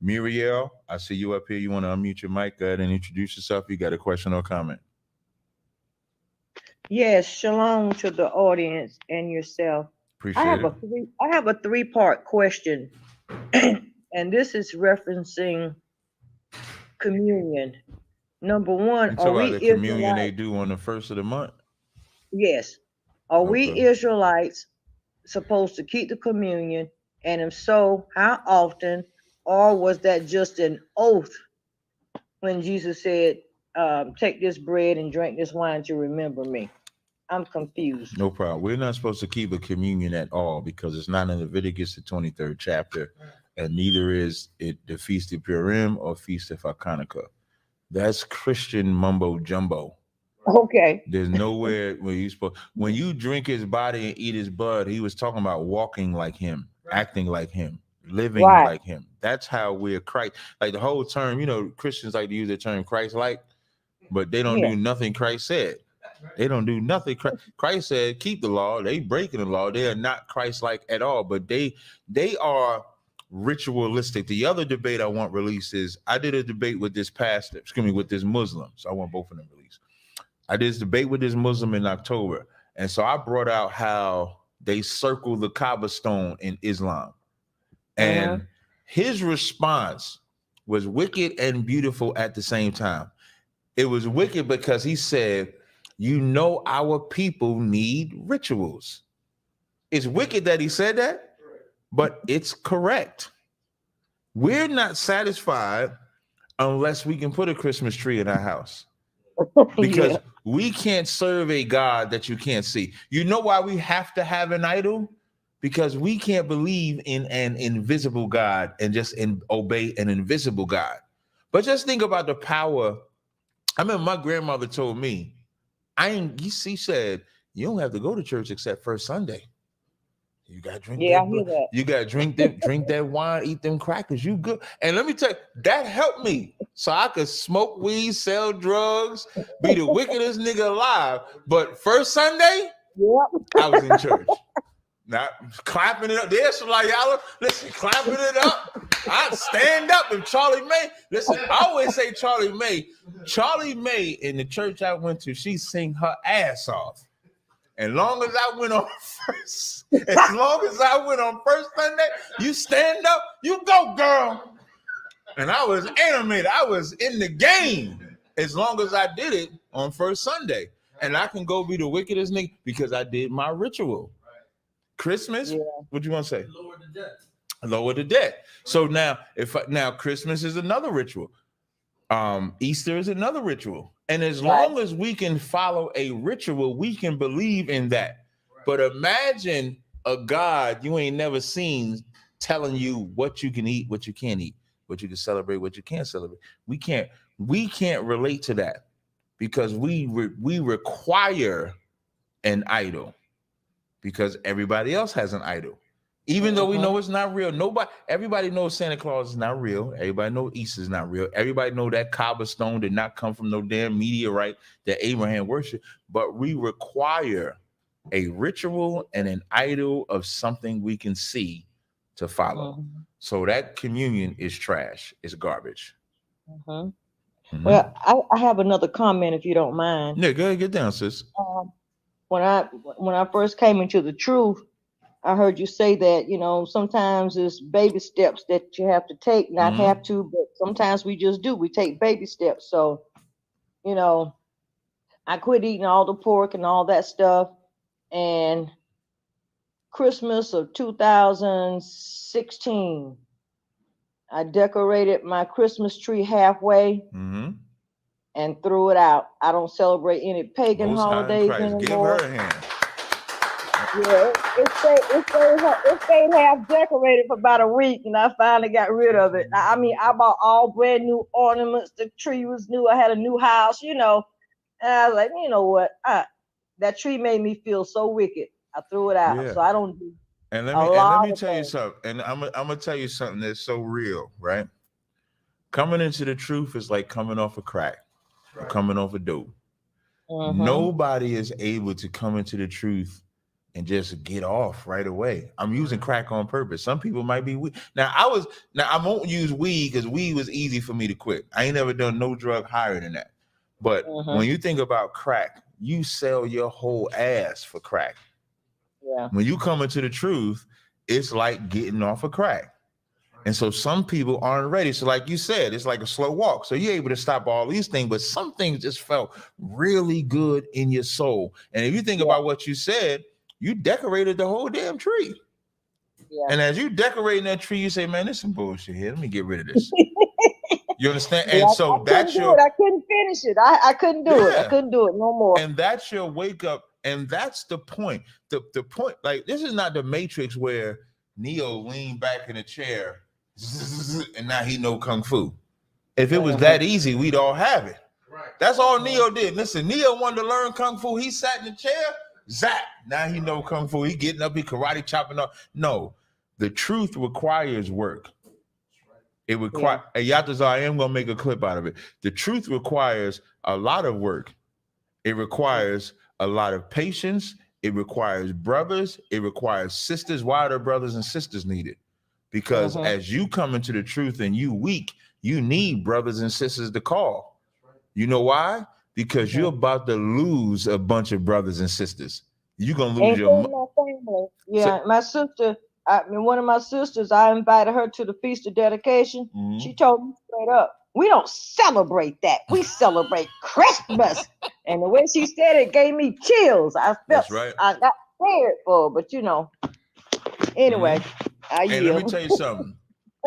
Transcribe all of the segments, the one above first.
Muriel, I see you up here. You want to unmute your mic? Go ahead and introduce yourself. You got a question or comment? Yes, shalom to the audience and yourself. Appreciate it. I have a three-part question, and this is referencing communion. Number one, You are talk about we the communion Israelites? they do on the first of the month. Yes. Are we Okay. Israelites supposed to keep the communion? And if so, how often? Or was that just an oath when Jesus said, take this bread and drink this wine to remember me? I'm confused. No problem. We're not supposed to keep a communion at all because it's not in Leviticus, the 23rd chapter, and neither is it the Feast of Purim or Feast of Hanukkah. That's Christian mumbo jumbo. Okay. There's nowhere where you supposed when you drink his body and eat his blood, he was talking about walking like him, acting like him, living Right. like him. That's how we're Christ. Like the whole term, Christians like to use the term Christ like, but they don't Yeah. do nothing Christ said. They don't do nothing. Christ said, keep the law. They breaking the law. They are not Christ-like at all, but they are ritualistic. The other debate I want released is I did a debate with this pastor, with this Muslim. So I want both of them released. I did this debate with this Muslim in October. And so I brought out how they circle the Kaaba stone in Islam. And his response was wicked and beautiful at the same time. It was wicked because he said, our people need rituals. It's wicked that he said that, but it's correct. We're not satisfied unless we can put a Christmas tree in our house because we can't serve a God that you can't see. You know why we have to have an idol? Because we can't believe in an invisible God and just obey an invisible God. But just think about the power. I remember my grandmother told me, she said, you don't have to go to church except first Sunday. You gotta drink that. You gotta drink that wine, eat them crackers. You good. And let me tell you, that helped me. So I could smoke weed, sell drugs, be the wickedest nigga alive. But first Sunday, I was in church. Not clapping it up. There's some like y'all listen, clapping it up. I stand up if Charlie May. Listen, I always say Charlie May. Charlie May in the church I went to, she sing her ass off. As long as I went on first Sunday, you stand up, you go, girl. And I was animated. I was in the game as long as I did it on first Sunday. And I can go be the wickedest nigga because I did my ritual. Christmas, what you want to say? Lower the debt. So now, Christmas is another ritual. Easter is another ritual. And as long as we can follow a ritual, we can believe in that. But imagine a God you ain't never seen telling you what you can eat, what you can't eat, what you can celebrate, what you can't celebrate. We can't relate to that because we require an idol because everybody else has an idol. Even though we know it's not real, everybody knows Santa Claus is not real. Everybody knows Easter is not real. Everybody know that Kaaba stone did not come from no damn meteorite that Abraham worshiped. But we require a ritual and an idol of something we can see to follow. So that communion is trash. It's garbage. Well, I have another comment if you don't mind. Yeah, go ahead, get down, sis. When I first came into the truth, I heard you say that, sometimes it's baby steps that you have to take, not have to, but sometimes we just do. We take baby steps. So, I quit eating all the pork and all that stuff. And Christmas of 2016, I decorated my Christmas tree halfway and threw it out. I don't celebrate any pagan holidays anymore. Give her a hand. Yeah, it stayed half decorated for about a week, and I finally got rid of it. I mean, I bought all brand new ornaments. The tree was new. I had a new house, and I was like, you know what? That tree made me feel so wicked. I threw it out. Yeah. So I don't do. And let me tell you something. And I'm gonna tell you something that's so real, right? Coming into the truth is like coming off a crack, or coming off a dope. Nobody is able to come into the truth and just get off right away. I'm using crack on purpose. Some people might be weed. Now I won't use weed because weed was easy for me to quit. I ain't never done no drug higher than that. But when you think about crack, you sell your whole ass for crack. Yeah. When you come into the truth, it's like getting off of crack. And so some people aren't ready. So like you said, it's like a slow walk. So you're able to stop all these things, but some things just felt really good in your soul. And if you think about what you said, you decorated the whole damn tree. Yeah. And as you decorating that tree, you say, man, there's some bullshit here. Let me get rid of this. You understand? And so that's your... I couldn't finish it. I couldn't do it. I couldn't do it no more. And that's your wake up. And that's the point. The point, like, this is not the Matrix where Neo leaned back in a chair and now he know Kung Fu. If it was that easy, we'd all have it. Right. That's all Neo did. Listen, Neo wanted to learn Kung Fu. He sat in the chair, zap. Now he know Kung Fu. He getting up, he karate chopping up. No, the truth requires work. It requires, hey, Yatazar, I am going to make a clip out of it. The truth requires a lot of work. It requires a lot of patience. It requires brothers. It requires sisters. Why are there brothers and sisters needed? Because as you come into the truth and you weak, you need brothers and sisters to call. You know why? Because you're about to lose a bunch of brothers and sisters. You're going to lose your family. Yeah, so, my sister, one of my sisters, I invited her to the Feast of Dedication. She told me straight up, we don't celebrate that. We celebrate Christmas. And the way she said it gave me chills. I felt I got scared for her, but you know. Anyway, Hey, let me tell you something.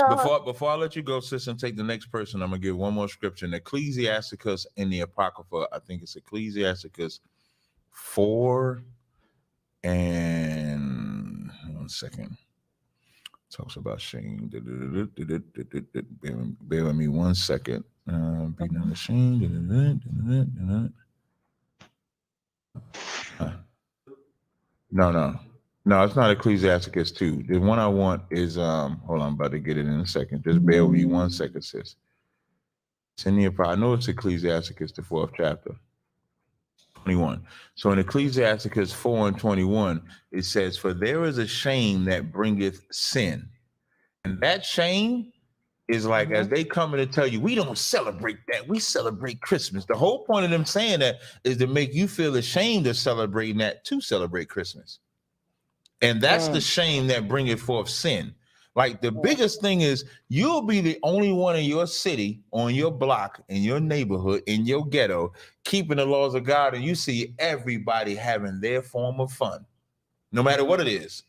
Before I let you go, sis, and take the next person, I'm gonna give one more scripture in Ecclesiasticus in the Apocrypha. I think it's Ecclesiasticus 4 and 1 second. Talks about shame. Bear with me 1 second. Be not ashamed. No, it's not Ecclesiasticus 2. The one I want is hold on, I'm about to get it in a second. Just bear with me 1 second, sis. It's in the I know it's Ecclesiasticus, the 4th chapter. 21. So in Ecclesiasticus 4 and 21, it says, for there is a shame that bringeth sin. And that shame is like, as they come in to tell you, we don't celebrate that. We celebrate Christmas. The whole point of them saying that is to make you feel ashamed of celebrating that, to celebrate Christmas. And that's the shame that bringeth forth sin. Like the biggest thing is you'll be the only one in your city, on your block, in your neighborhood, in your ghetto, keeping the laws of God, and you see everybody having their form of fun, no matter what it is.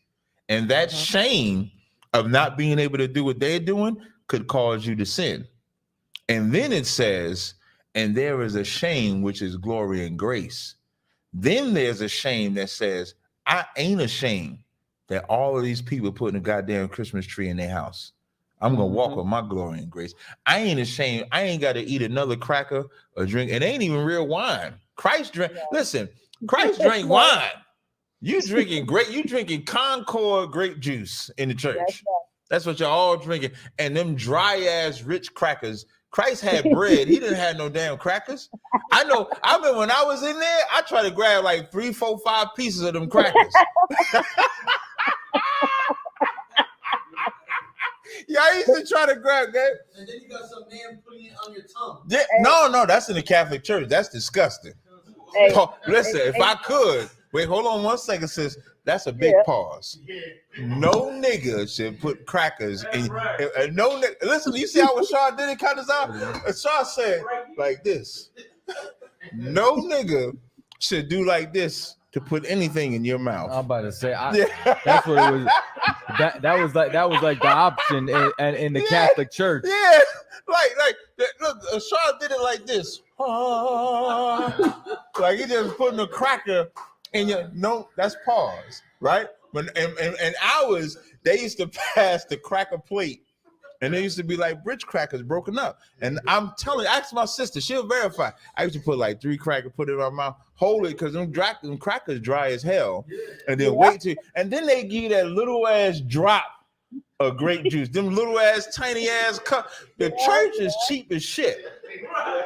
And that shame of not being able to do what they're doing could cause you to sin. And then it says, and there is a shame which is glory and grace. Then there's a shame that says, I ain't ashamed that all of these people putting a goddamn Christmas tree in their house. I'm going to walk with my glory and grace. I ain't ashamed. I ain't got to eat another cracker or drink. It ain't even real wine. Christ drank. Listen, Christ drank wine. You drinking Concord grape juice in the church. That's what y'all all drinking. And them dry ass rich crackers. Christ had bread. He didn't have no damn crackers. I remember when I was in there, I tried to grab like 3, 4, 5 pieces of them crackers. Yeah, I used to try to grab that. And then you got some man putting it on your tongue. Yeah, no, that's in the Catholic Church. That's disgusting. Hey, listen, if I could, wait, hold on 1 second, sis. That's a big pause. No nigga should put crackers in. No nigga. Listen, you see how Rashad did it, Tazaryach? Rashad said like this. No nigga should do like this to put anything in your mouth. I'm about to say, that's what it was. That was like the option in the Catholic Church. Yeah, like look, Rashad did it like this. Like he just putting a cracker in your that's pause, right? When and ours, they used to pass the cracker plate. And they used to be like rich crackers broken up. And I'm telling you, ask my sister, she'll verify. I used to put like 3 crackers, put it in my mouth, hold it, because them crackers dry as hell. And then wait till, and then they give you that little ass drop of grape juice, them little ass, tiny ass cup. The church is cheap as shit.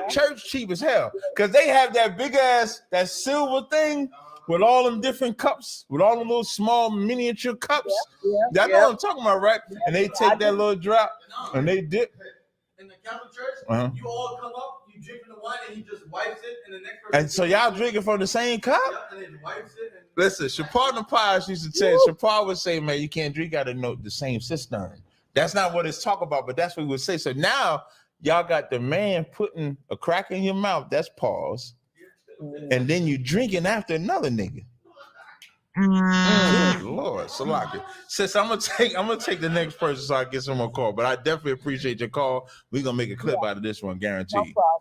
Church cheap as hell. Because they have that big ass, that silver thing with all them different cups, with all the little small miniature cups. Yeah, Y'all know what I'm talking about, right? And they take that little drop and they dip. In the Catholic Church, you all come up, you drink from the wine, and he just wipes it, and the next person. And so y'all drinking from the same cup? Yeah, and then wipes it. And Listen, Shapar the Pies used to say, Shapar would say, man, you can't drink out of the same cistern. That's not what it's talk about, but that's what we would say. So now y'all got the man putting a crack in your mouth. That's pause. And then you drinking after another nigga. Good Lord, Salaki. Sis, I'm gonna take the next person so I get some more call. But I definitely appreciate your call. We're gonna make a clip out of this one, guaranteed. No problem.